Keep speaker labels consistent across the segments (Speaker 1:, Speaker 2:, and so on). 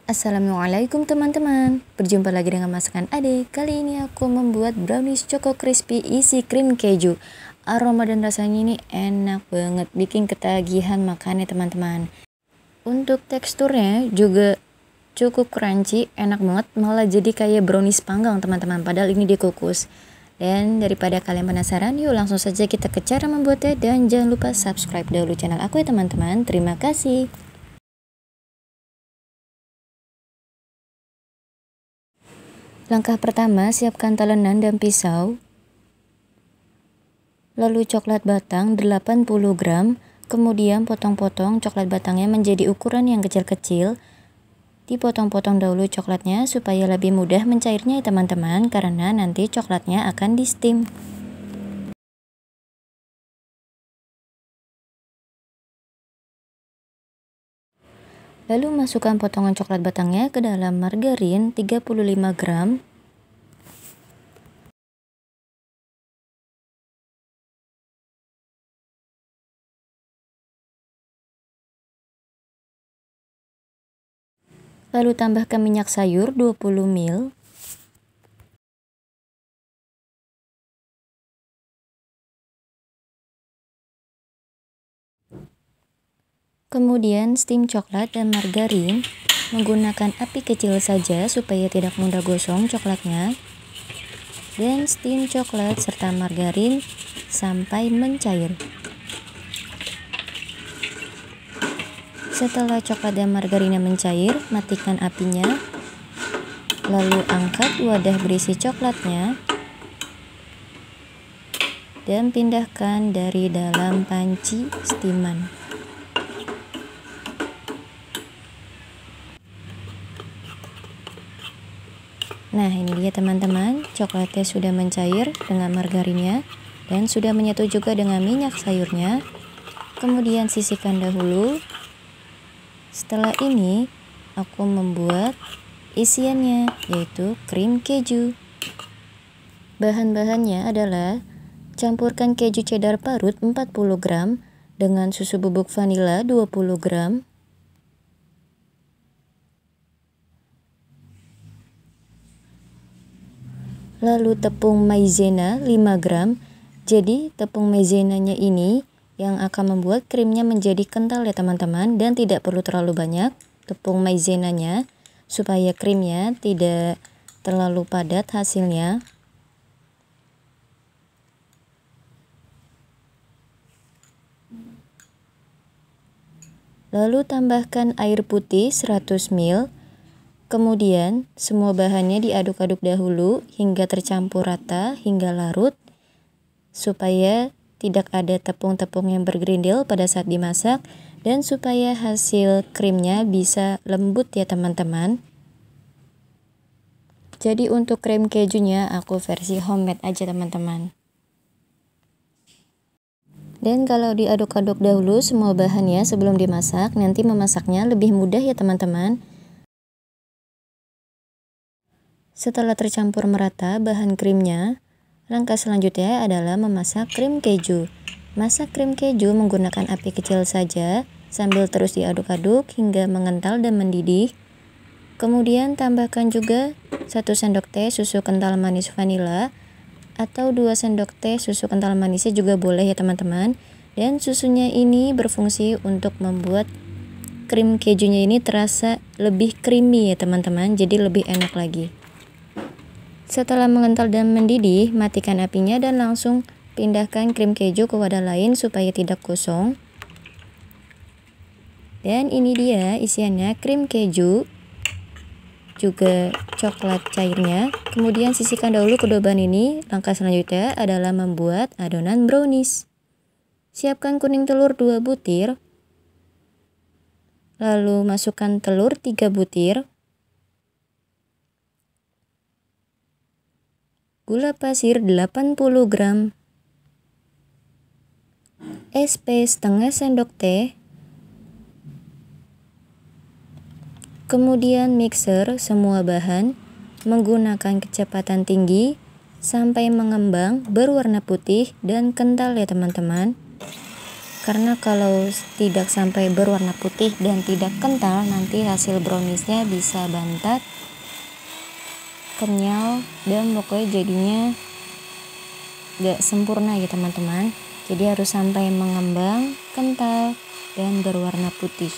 Speaker 1: Assalamualaikum teman-teman, berjumpa lagi dengan masakan Ade. Kali ini aku membuat brownies choco crispy isi krim keju. Aroma dan rasanya ini enak banget, bikin ketagihan makannya teman-teman. Untuk teksturnya juga cukup crunchy, enak banget, malah jadi kayak brownies panggang teman-teman, padahal ini dikukus. Dan daripada kalian penasaran, yuk langsung saja kita ke cara membuatnya. Dan jangan lupa subscribe dahulu channel aku ya teman-teman. Terima kasih. Langkah pertama, siapkan talenan dan pisau. Lalu coklat batang 80 gram. Kemudian potong-potong coklat batangnya menjadi ukuran yang kecil-kecil. Dipotong-potong dahulu coklatnya supaya lebih mudah mencairnya ya teman-teman, karena nanti coklatnya akan di steam. Lalu masukkan potongan coklat batangnya ke dalam margarin 35 gram. Lalu tambahkan minyak sayur 20 ml. Kemudian steam coklat dan margarin menggunakan api kecil saja supaya tidak mudah gosong coklatnya. Dan steam coklat serta margarin sampai mencair. Setelah coklat dan margarinnya mencair, matikan apinya. Lalu angkat wadah berisi coklatnya dan pindahkan dari dalam panci steaman. Nah, ini dia teman-teman, coklatnya sudah mencair dengan margarinnya dan sudah menyatu juga dengan minyak sayurnya. Kemudian sisihkan dahulu. Setelah ini aku membuat isiannya, yaitu krim keju. Bahan-bahannya adalah campurkan keju cheddar parut 40 gram dengan susu bubuk vanila 20 gram. Lalu tepung maizena 5 gram. Jadi tepung maizenanya ini yang akan membuat krimnya menjadi kental ya teman-teman, dan tidak perlu terlalu banyak tepung maizenanya supaya krimnya tidak terlalu padat hasilnya. Lalu tambahkan air putih 100 ml. Kemudian semua bahannya diaduk-aduk dahulu hingga tercampur rata hingga larut, supaya tidak ada tepung-tepung yang bergerindil pada saat dimasak, dan supaya hasil krimnya bisa lembut ya teman-teman. Jadi untuk krim kejunya aku versi homemade aja teman-teman. Dan kalau diaduk-aduk dahulu semua bahannya sebelum dimasak, nanti memasaknya lebih mudah ya teman-teman. Setelah tercampur merata bahan krimnya, langkah selanjutnya adalah memasak krim keju. Masak krim keju menggunakan api kecil saja sambil terus diaduk-aduk hingga mengental dan mendidih. Kemudian tambahkan juga 1 sendok teh susu kental manis vanila atau 2 sendok teh susu kental manisnya juga boleh ya teman-teman. Dan susunya ini berfungsi untuk membuat krim kejunya ini terasa lebih creamy ya teman-teman, jadi lebih enak lagi. Setelah mengental dan mendidih, matikan apinya dan langsung pindahkan krim keju ke wadah lain supaya tidak gosong. Dan ini dia isiannya, krim keju, juga coklat cairnya. Kemudian sisihkan dahulu kedua bahan ini. Langkah selanjutnya adalah membuat adonan brownies. Siapkan kuning telur 2 butir. Lalu masukkan telur 3 butir. Gula pasir 80 gram. SP setengah sendok teh. Kemudian mixer semua bahan menggunakan kecepatan tinggi sampai mengembang berwarna putih dan kental ya teman-teman. karena kalau tidak sampai berwarna putih dan tidak kental, nanti hasil browniesnya bisa bantat, kenyal, dan pokoknya jadinya gak sempurna ya teman-teman. Jadi harus sampai mengembang, kental, dan berwarna putih.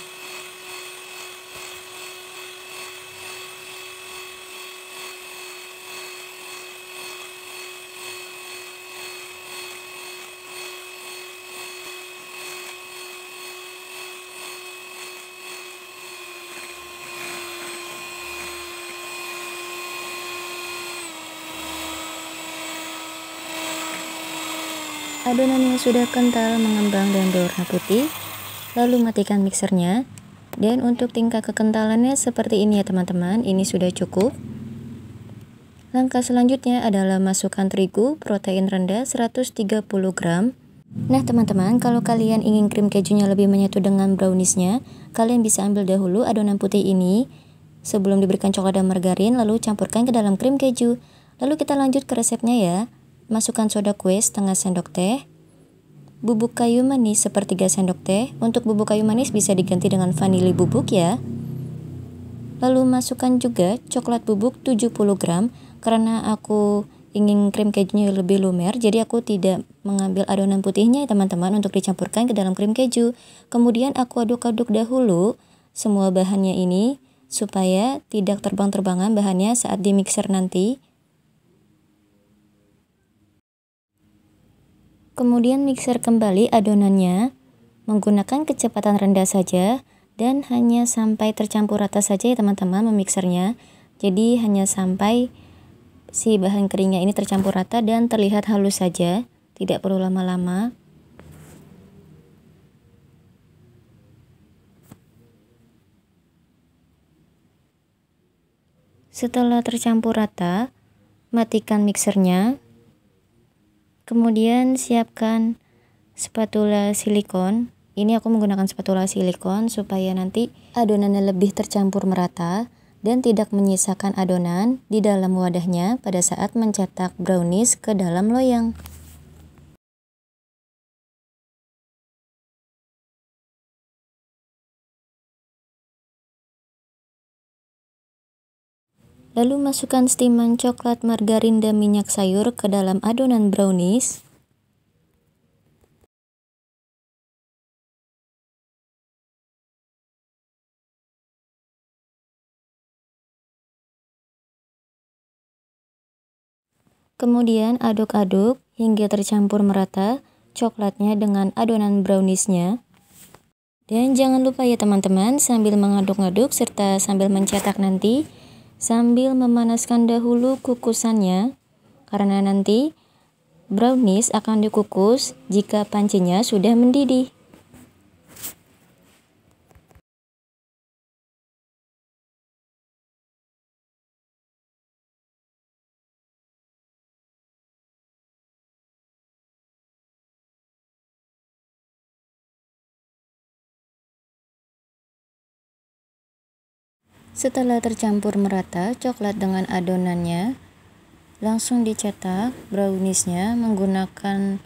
Speaker 1: Adonan yang sudah kental, mengembang, dan berwarna putih, lalu matikan mixernya. Dan untuk tingkat kekentalannya seperti ini ya teman-teman, ini sudah cukup. Langkah selanjutnya adalah masukkan terigu, protein rendah 130 gram. Nah teman-teman, kalau kalian ingin krim kejunya lebih menyatu dengan browniesnya, kalian bisa ambil dahulu adonan putih ini sebelum diberikan coklat dan margarin, lalu campurkan ke dalam krim keju. Lalu kita lanjut ke resepnya ya. Masukkan soda kue setengah sendok teh, bubuk kayu manis sepertiga sendok teh. Untuk bubuk kayu manis bisa diganti dengan vanili bubuk ya. Lalu masukkan juga coklat bubuk 70 gram. Karena aku ingin krim kejunya lebih lumer, jadi aku tidak mengambil adonan putihnya ya teman-teman untuk dicampurkan ke dalam krim keju. Kemudian aku aduk-aduk dahulu semua bahannya ini supaya tidak terbang-terbangan bahannya saat di mixer nanti. Kemudian mixer kembali adonannya menggunakan kecepatan rendah saja dan hanya sampai tercampur rata saja ya teman-teman memixernya. Jadi hanya sampai si bahan keringnya ini tercampur rata dan terlihat halus saja, tidak perlu lama-lama. Setelah tercampur rata, matikan mixernya. Kemudian siapkan spatula silikon. Ini aku menggunakan spatula silikon supaya nanti adonannya lebih tercampur merata dan tidak menyisakan adonan di dalam wadahnya pada saat mencetak brownies ke dalam loyang. Lalu masukkan steaman coklat, margarin, dan minyak sayur ke dalam adonan brownies. Kemudian aduk-aduk hingga tercampur merata coklatnya dengan adonan browniesnya. Dan jangan lupa ya teman-teman, sambil mengaduk-aduk serta sambil mencetak nanti, sambil memanaskan dahulu kukusannya, karena nanti brownies akan dikukus jika pancinya sudah mendidih. Setelah tercampur merata coklat dengan adonannya, langsung dicetak browniesnya menggunakan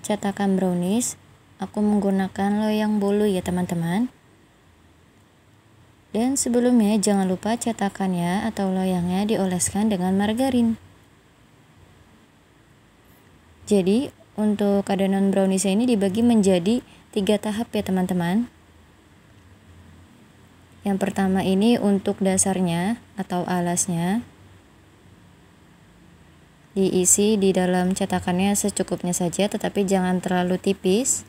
Speaker 1: cetakan brownies. Aku menggunakan loyang bolu ya teman-teman. Dan sebelumnya jangan lupa cetakannya atau loyangnya dioleskan dengan margarin. Jadi untuk adonan browniesnya ini dibagi menjadi 3 tahap ya teman-teman. Yang pertama ini untuk dasarnya atau alasnya, diisi di dalam cetakannya secukupnya saja, tetapi jangan terlalu tipis.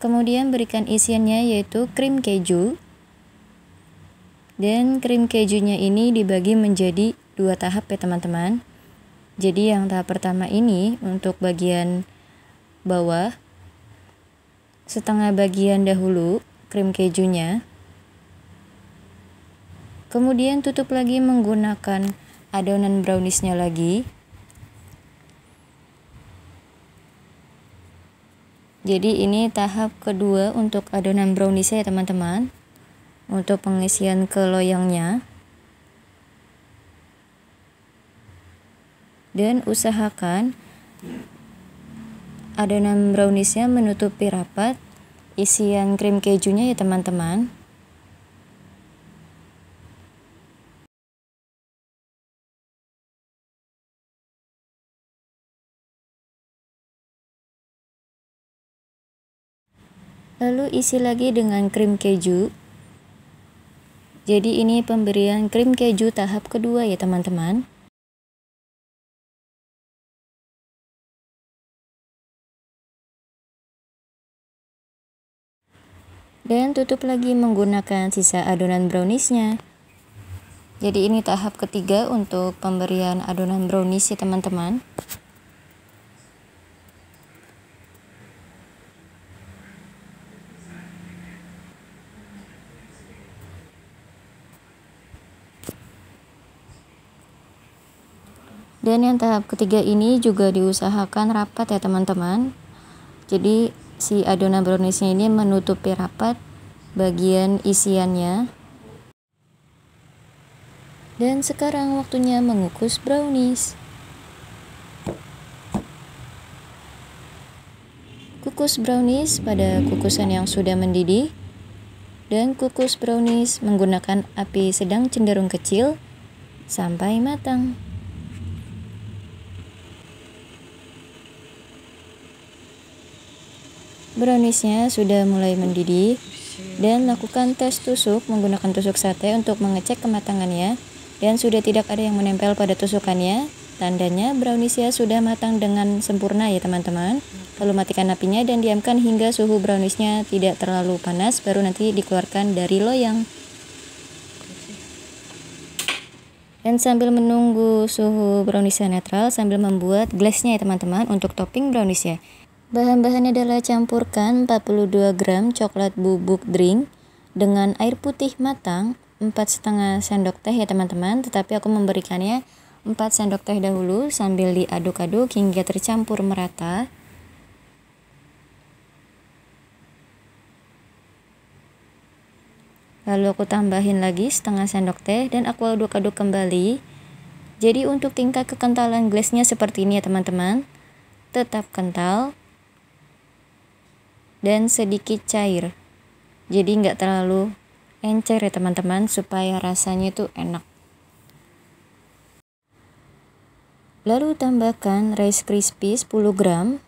Speaker 1: Kemudian berikan isiannya yaitu krim keju, dan krim kejunya ini dibagi menjadi 2 tahap ya teman-teman. Jadi yang tahap pertama ini untuk bagian bawah, setengah bagian dahulu krim kejunya. Kemudian tutup lagi menggunakan adonan browniesnya lagi. Jadi ini tahap kedua untuk adonan browniesnya ya teman-teman, untuk pengisian ke loyangnya. Dan usahakan adonan browniesnya menutupi rapat isian krim kejunya ya teman-teman. Lalu isi lagi dengan krim keju. Jadi ini pemberian krim keju tahap kedua ya teman-teman. Dan tutup lagi menggunakan sisa adonan browniesnya. Jadi ini tahap ketiga untuk pemberian adonan brownies ya teman-teman. Dan yang tahap ketiga ini juga diusahakan rapat ya teman-teman. Jadi si adonan browniesnya ini menutupi rapat bagian isiannya. Dan sekarang waktunya mengukus brownies. Kukus brownies pada kukusan yang sudah mendidih. Dan kukus brownies menggunakan api sedang cenderung kecil sampai matang. Browniesnya sudah mulai mendidih, dan lakukan tes tusuk menggunakan tusuk sate untuk mengecek kematangannya, dan sudah tidak ada yang menempel pada tusukannya. Tandanya browniesnya sudah matang dengan sempurna ya teman-teman. Lalu matikan apinya dan diamkan hingga suhu browniesnya tidak terlalu panas, baru nanti dikeluarkan dari loyang. Dan sambil menunggu suhu browniesnya netral, sambil membuat glaze-nya ya teman-teman untuk topping browniesnya. Bahan-bahannya adalah campurkan 42 gram coklat bubuk drink dengan air putih matang 4,5 sendok teh ya teman-teman. Tetapi aku memberikannya 4 sendok teh dahulu sambil diaduk-aduk hingga tercampur merata. Lalu aku tambahin lagi setengah sendok teh dan aku aduk-aduk kembali. Jadi untuk tingkat kekentalan glaze-nya seperti ini ya teman-teman. Tetap kental dan sedikit cair, jadi nggak terlalu encer ya teman-teman, supaya rasanya itu enak. Lalu tambahkan Rice Krispies 10 gram.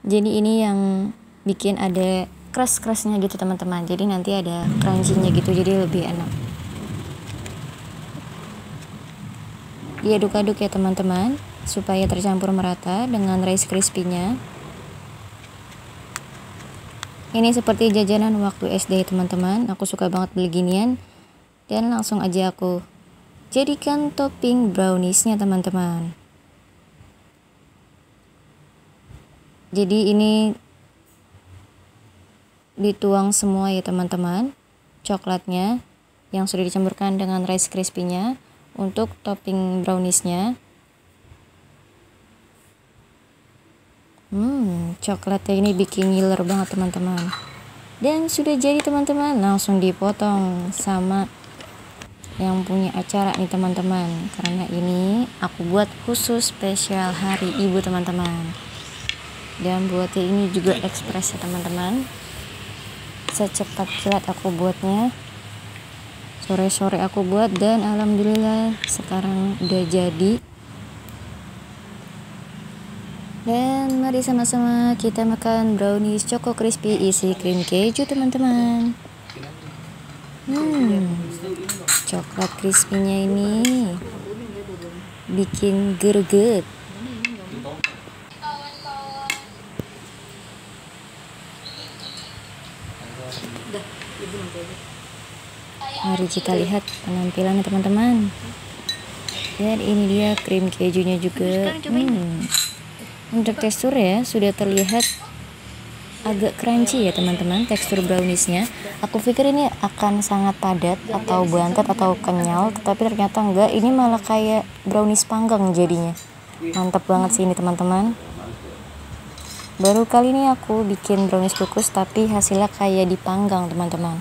Speaker 1: Jadi ini yang bikin ada keras-kerasnya gitu teman-teman, jadi nanti ada crunchy-nya gitu, jadi lebih enak. Diaduk-aduk ya teman-teman supaya tercampur merata dengan Rice Krispies-nya. Ini seperti jajanan waktu SD teman-teman, aku suka banget beli ginian. Dan langsung aja aku jadikan topping browniesnya teman-teman. Jadi ini dituang semua ya teman-teman, coklatnya yang sudah dicampurkan dengan Rice Krispies-nya untuk topping browniesnya. Coklatnya ini bikin ngiler banget teman-teman. Dan sudah jadi teman-teman, langsung dipotong sama yang punya acara nih teman-teman, karena ini aku buat khusus spesial hari ibu teman-teman. Dan buatnya ini juga ekspres ya teman-teman, secepat kilat aku buatnya, sore-sore aku buat, dan alhamdulillah sekarang udah jadi. Dan mari sama-sama kita makan brownies Choco Crispy isi krim keju teman-teman. Coklat crispy-nya ini bikin greget. Mari kita lihat penampilannya teman-teman. Dan ini dia krim kejunya juga. Untuk tekstur ya sudah terlihat agak crunchy ya teman-teman, tekstur browniesnya. Aku pikir ini akan sangat padat atau bantet atau kenyal, tetapi ternyata enggak, ini malah kayak brownies panggang jadinya. Mantap banget sih ini teman-teman. Baru kali ini aku bikin brownies kukus tapi hasilnya kayak dipanggang teman-teman.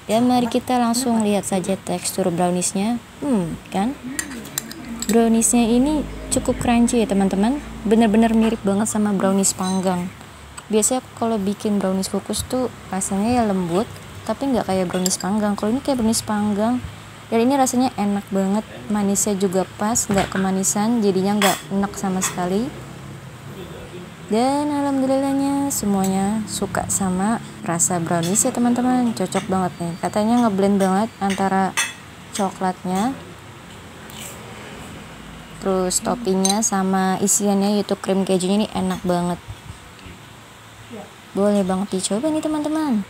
Speaker 1: Dan mari kita langsung lihat saja tekstur browniesnya. Kan browniesnya ini cukup crunchy ya teman-teman. bener-bener mirip banget sama brownies panggang. Biasanya kalau bikin brownies kukus tuh rasanya ya lembut, tapi nggak kayak brownies panggang. Kalau ini kayak brownies panggang, dan ini rasanya enak banget, manisnya juga pas, nggak kemanisan, jadinya nggak enak sama sekali. Dan alhamdulillahnya semuanya suka sama rasa brownies ya teman-teman, cocok banget nih. Katanya ngeblend banget antara coklatnya, terus toppingnya sama isiannya yaitu krim kejunya, ini enak banget. Boleh banget dicoba nih teman-teman,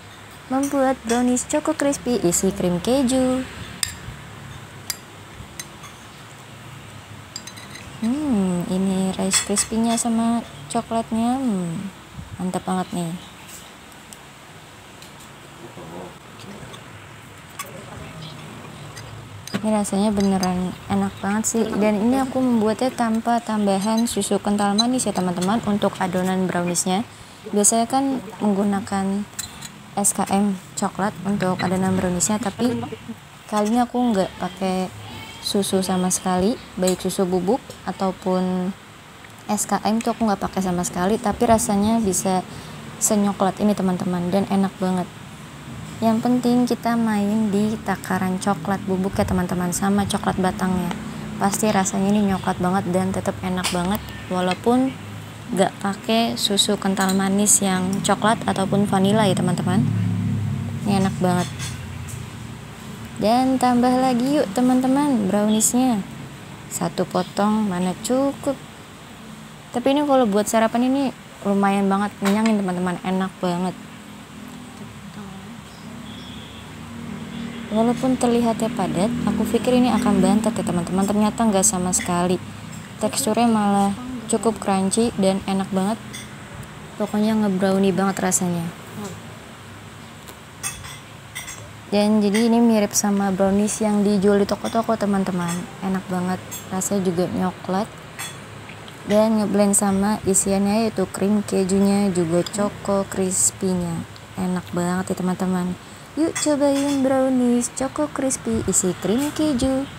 Speaker 1: membuat brownies Choco Crispy isi krim keju. Ini Rice Krispies-nya sama coklatnya, mantap banget nih. Ini rasanya beneran enak banget sih, dan ini aku membuatnya tanpa tambahan susu kental manis ya teman-teman. Untuk adonan browniesnya biasanya kan menggunakan SKM coklat untuk adonan browniesnya, tapi kali ini aku nggak pakai susu sama sekali, baik susu bubuk ataupun SKM tuh aku nggak pakai sama sekali, tapi rasanya bisa senyoklat ini teman-teman, dan enak banget. Yang penting kita main di takaran coklat bubuk ya teman-teman, sama coklat batangnya, pasti rasanya ini nyoklat banget dan tetap enak banget, walaupun nggak pakai susu kental manis yang coklat ataupun vanilla ya teman-teman. Ini enak banget. Dan tambah lagi yuk teman-teman browniesnya, satu potong mana cukup. Tapi ini kalau buat sarapan ini lumayan banget kenyangin teman-teman, enak banget. Walaupun terlihatnya padat, aku pikir ini akan bantet ya teman-teman, ternyata nggak sama sekali. Teksturnya malah cukup crunchy dan enak banget, pokoknya ngebrownie banget rasanya. Dan jadi ini mirip sama brownies yang dijual di toko-toko teman-teman, enak banget, rasanya juga nyoklat dan ngeblend sama isiannya yaitu krim kejunya juga Choco Crispy-nya, enak banget ya teman-teman. Yuk cobain brownies Choco Crispy isi krim keju.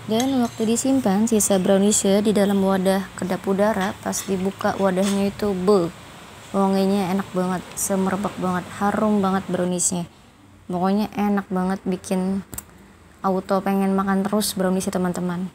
Speaker 1: Dan waktu disimpan sisa browniesnya di dalam wadah kedap udara, pas dibuka wadahnya itu wanginya enak banget, semerbak banget, harum banget browniesnya. Pokoknya enak banget, bikin auto pengen makan terus browniesnya teman-teman.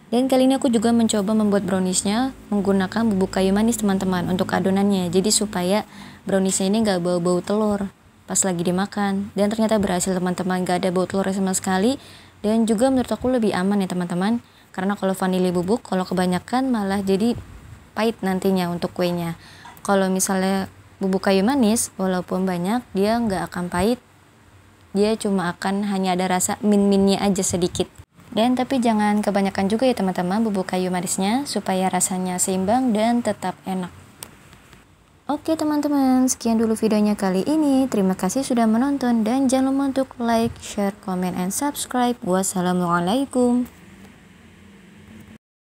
Speaker 1: Dan kali ini aku juga mencoba membuat browniesnya menggunakan bubuk kayu manis teman-teman untuk adonannya, jadi supaya browniesnya ini nggak bau-bau telur pas lagi dimakan. Dan ternyata berhasil teman-teman, nggak ada bau telurnya sama sekali. Dan juga menurut aku lebih aman ya teman-teman, karena kalau vanili bubuk kalau kebanyakan malah jadi pahit nantinya untuk kuenya. Kalau misalnya bubuk kayu manis walaupun banyak dia nggak akan pahit, dia cuma akan hanya ada rasa min-minnya aja sedikit. Dan tapi jangan kebanyakan juga ya teman-teman bubuk kayu manisnya, supaya rasanya seimbang dan tetap enak. Oke teman-teman, sekian dulu videonya kali ini. Terima kasih sudah menonton dan jangan lupa untuk like, share, comment, and subscribe. Wassalamualaikum.